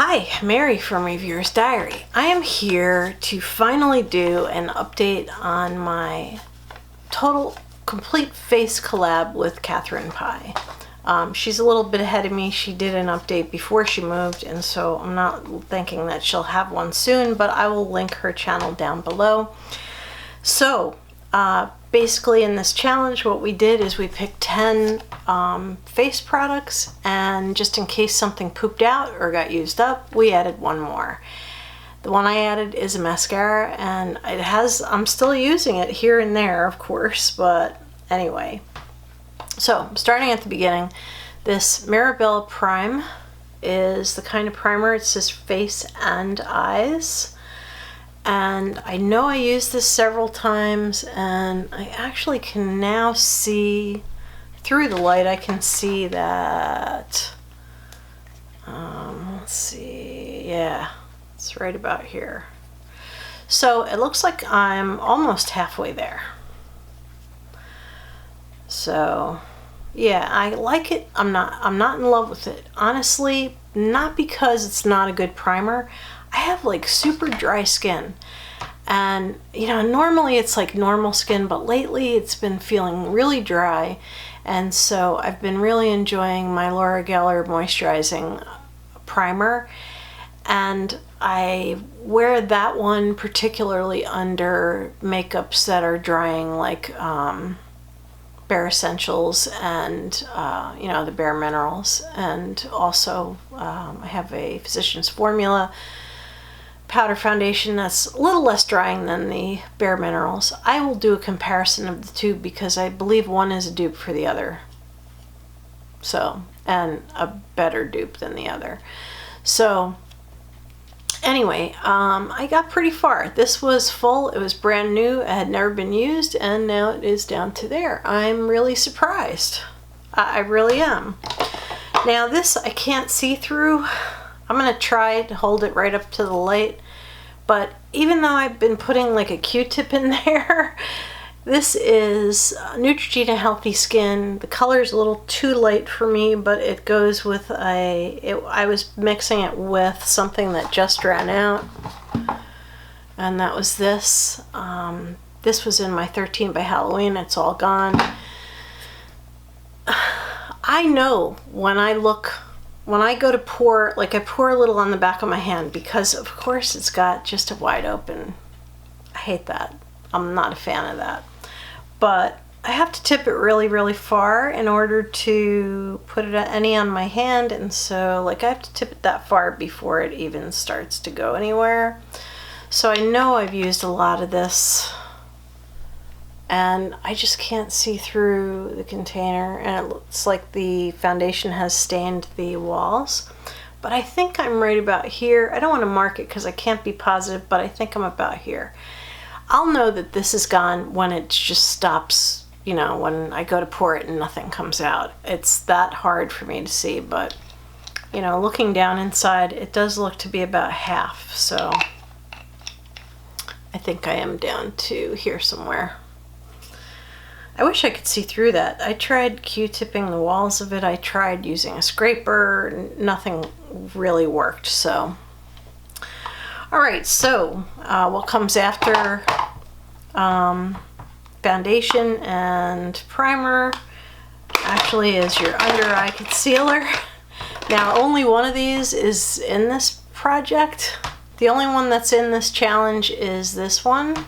Hi, Mary from Reviewer's Diary. I am here to finally do an update on my total complete face collab with Catherine Pye. She's a little bit ahead of me. She did an update before she moved, and so I'm not thinking that she'll have one soon, but I will link her channel down below. So basically in this challenge what we did is we picked 10 face products, and just in case something pooped out or got used up, we added one more. The one I added is a mascara, and I'm still using it here and there, of course, but anyway. So starting at the beginning, this Mirabella Prime is the kind of primer. It says face and eyes. And I know I used this several times, and I actually can now see through the light. I can see that, let's see, yeah, it's right about here. So it looks like I'm almost halfway there. So yeah, I like it. I'm not in love with it, honestly, not because it's not a good primer. I have like super dry skin, and you know, normally it's like normal skin, but lately it's been feeling really dry, and so I've been really enjoying my Laura Geller moisturizing primer, and I wear that one particularly under makeups that are drying, like Bare Essentials and you know, the Bare Minerals, and also I have a Physicians Formula powder foundation that's a little less drying than the Bare Minerals. I will do a comparison of the two because I believe one is a dupe for the other, so, and a better dupe than the other. So anyway, I got pretty far. This was full, it was brand new, it had never been used, and now it is down to there. I'm really surprised. I really am. Now this I can't see through. I'm gonna try to hold it right up to the light, but even though I've been putting like a Q-tip in there, this is Neutrogena Healthy Skin. The color is a little too light for me, but it goes with I was mixing it with something that just ran out, and that was this. This was in my 13 by Halloween. It's all gone. I know when I go to pour, like I pour a little on the back of my hand because of course it's got just a wide open. I hate that. I'm not a fan of that. But I have to tip it really, really far in order to put it any on my hand, and so like I have to tip it that far before it even starts to go anywhere. So I know I've used a lot of this, and I just can't see through the container, and it looks like the foundation has stained the walls. But I think I'm right about here. I don't want to mark it because I can't be positive, but I think I'm about here. I'll know that this is gone when it just stops, you know, when I go to pour it and nothing comes out. It's that hard for me to see, but you know, looking down inside, it does look to be about half, so I think I am down to here somewhere. I wish I could see through that. I tried Q-tipping the walls of it. I tried using a scraper. Nothing really worked. So, all right. So, what comes after foundation and primer actually is your under eye concealer. Now, only one of these is in this project. The only one that's in this challenge is this one.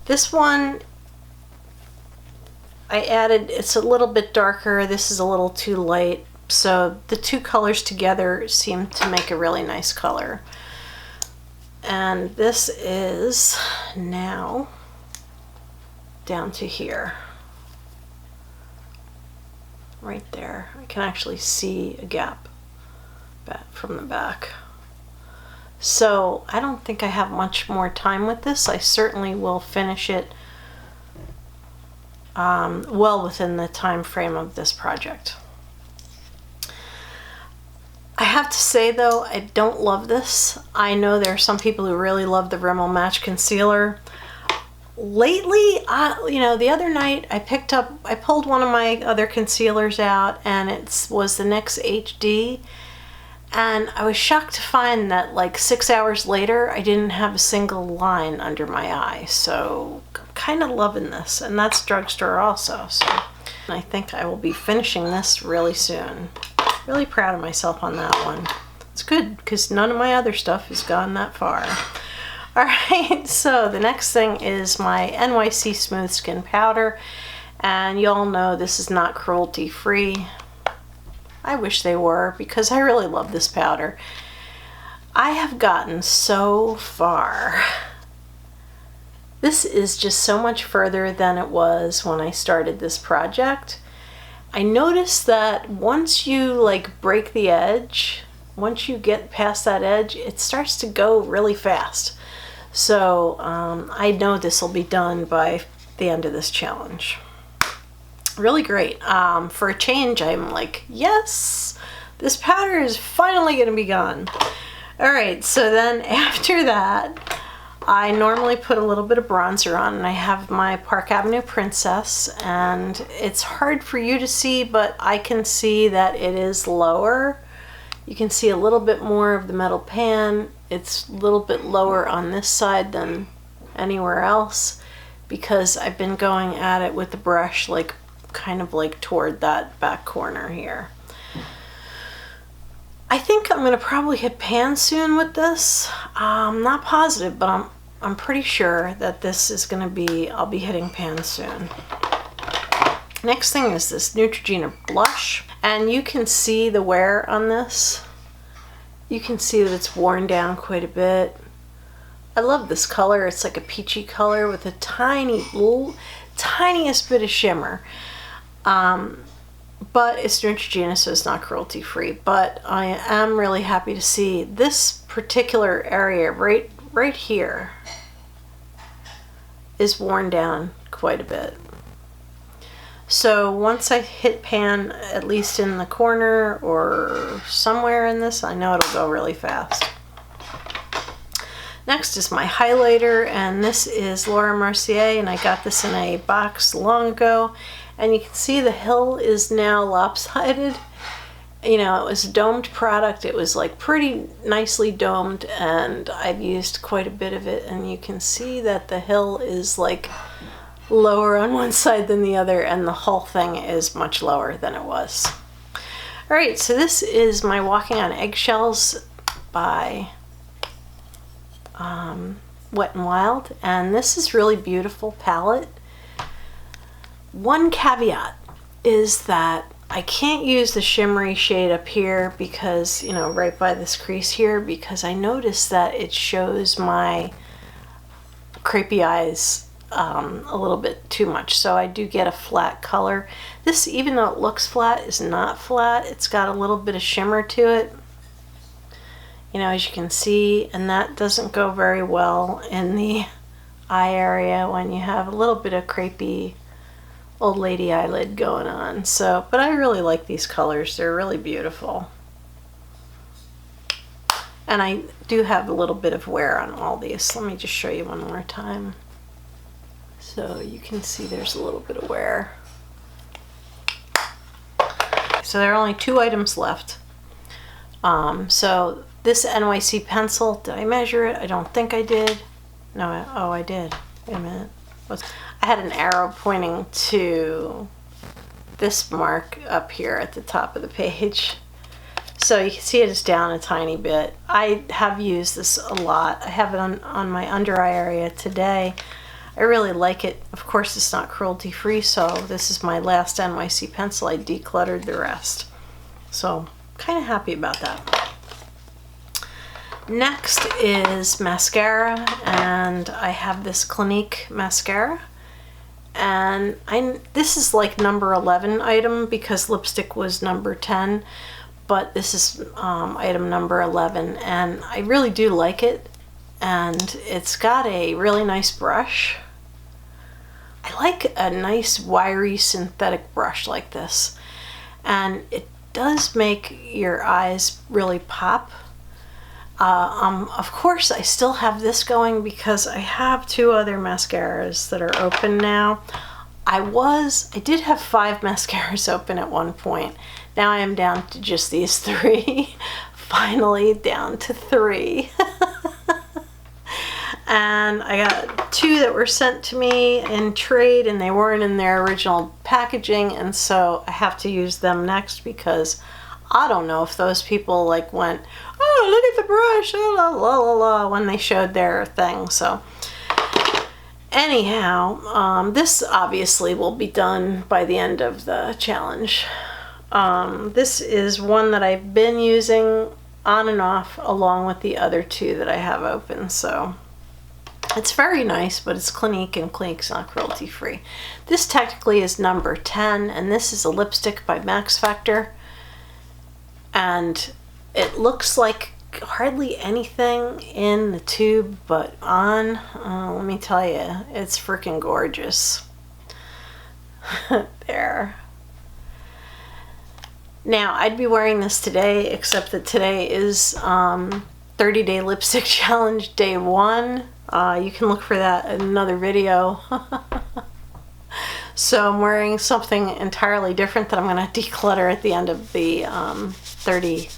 This one I added, it's a little bit darker, this is a little too light, so the two colors together seem to make a really nice color. And this is now down to here, right there. I can actually see a gap from the back. So I don't think I have much more time with this. I certainly will finish it well within the time frame of this project. I have to say though, I don't love this. I know there are some people who really love the Rimmel Match concealer. Lately, you know, the other night I pulled one of my other concealers out, and it was the NYX HD, And I was shocked to find that like 6 hours later, I didn't have a single line under my eye. So I'm kind of loving this. And that's drugstore also. So I think I will be finishing this really soon. Really proud of myself on that one. It's good because none of my other stuff has gone that far. Alright, so the next thing is my NYC Smooth Skin Powder. And you all know this is not cruelty free. I wish they were because I really love this powder. I have gotten so far. This is just so much further than it was when I started this project. I noticed that once you like break the edge, once you get past that edge, it starts to go really fast. So I know this will be done by the end of this challenge. Really great. For a change, I'm like, yes, this powder is finally going to be gone. Alright, so then after that, I normally put a little bit of bronzer on, and I have my Park Avenue Princess, and it's hard for you to see, but I can see that it is lower. You can see a little bit more of the metal pan. It's a little bit lower on this side than anywhere else because I've been going at it with the brush like kind of like toward that back corner here. I think I'm gonna probably hit pan soon with this. I'm not positive, but I'm pretty sure that this is gonna be, I'll be hitting pan soon. Next thing is this Neutrogena blush, and you can see the wear on this. You can see that it's worn down quite a bit. I love this color. It's like a peachy color with a tiniest bit of shimmer. But it's Neutrogena, so it's not cruelty free. But I am really happy to see this particular area right here is worn down quite a bit. So once I hit pan, at least in the corner or somewhere in this, I know it'll go really fast. Next is my highlighter, and this is Laura Mercier, and I got this in a box long ago. And you can see the hill is now lopsided. You know, it was a domed product. It was like pretty nicely domed, and I've used quite a bit of it, and you can see that the hill is like lower on one side than the other, and the whole thing is much lower than it was. Alright, so this is my Walking on Eggshells by Wet n Wild, and this is really beautiful palette. One caveat is that I can't use the shimmery shade up here because, you know, right by this crease here, because I noticed that it shows my crepey eyes a little bit too much, so I do get a flat color. This, even though it looks flat, is not flat. It's got a little bit of shimmer to it, you know, as you can see, and that doesn't go very well in the eye area when you have a little bit of crepey old lady eyelid going on. So, but I really like these colors. They're really beautiful. And I do have a little bit of wear on all these. Let me just show you one more time. So you can see there's a little bit of wear. So there are only 2 items left. So this NYC pencil, did I measure it? I don't think I did. No, oh, I did. Wait a minute. I had an arrow pointing to this mark up here at the top of the page. So you can see it is down a tiny bit. I have used this a lot. I have it on my under eye area today. I really like it. Of course, it's not cruelty free, so this is my last NYC pencil. I decluttered the rest. So kind of happy about that. Next is mascara, and I have this Clinique mascara. And this is like number 11 item because lipstick was number 10, but this is item number 11, and I really do like it. And it's got a really nice brush. I like a nice wiry synthetic brush like this, and it does make your eyes really pop. Of course, I still have this going because I have 2 other mascaras that are open now. I did have 5 mascaras open at one point. Now I am down to just these 3. finally down to 3. And I got 2 that were sent to me in trade, and they weren't in their original packaging, and so I have to use them next, because I don't know if those people like went, oh, look at the brush, la la la la, when they showed their thing. So anyhow, this obviously will be done by the end of the challenge. This is one that I've been using on and off along with the other 2 that I have open, so it's very nice, but it's Clinique, and Clinique's not cruelty free. This technically is number 10, and this is a lipstick by Max Factor, and it looks like hardly anything in the tube, but on, let me tell you, it's freaking gorgeous. There. Now, I'd be wearing this today, except that today is 30-day lipstick challenge day 1. You can look for that in another video. So I'm wearing something entirely different that I'm going to declutter at the end of the 30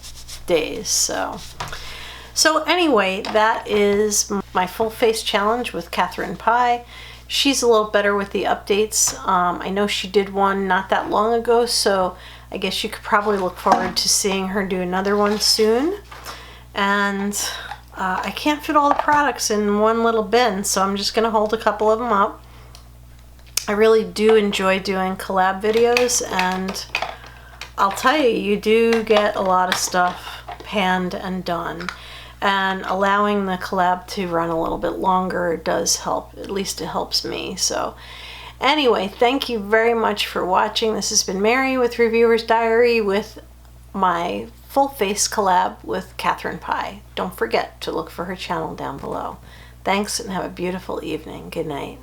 days. So anyway, that is my full face challenge with Catherine Pye. She's a little better with the updates. I know she did one not that long ago, so I guess you could probably look forward to seeing her do another one soon. And I can't fit all the products in one little bin, so I'm just going to hold a couple of them up. I really do enjoy doing collab videos, and I'll tell you, you do get a lot of stuff panned and done. And allowing the collab to run a little bit longer does help. At least it helps me. So anyway, thank you very much for watching. This has been Mary with Reviewer's Diary with my full face collab with Catherine Pye. Don't forget to look for her channel down below. Thanks, and have a beautiful evening. Good night.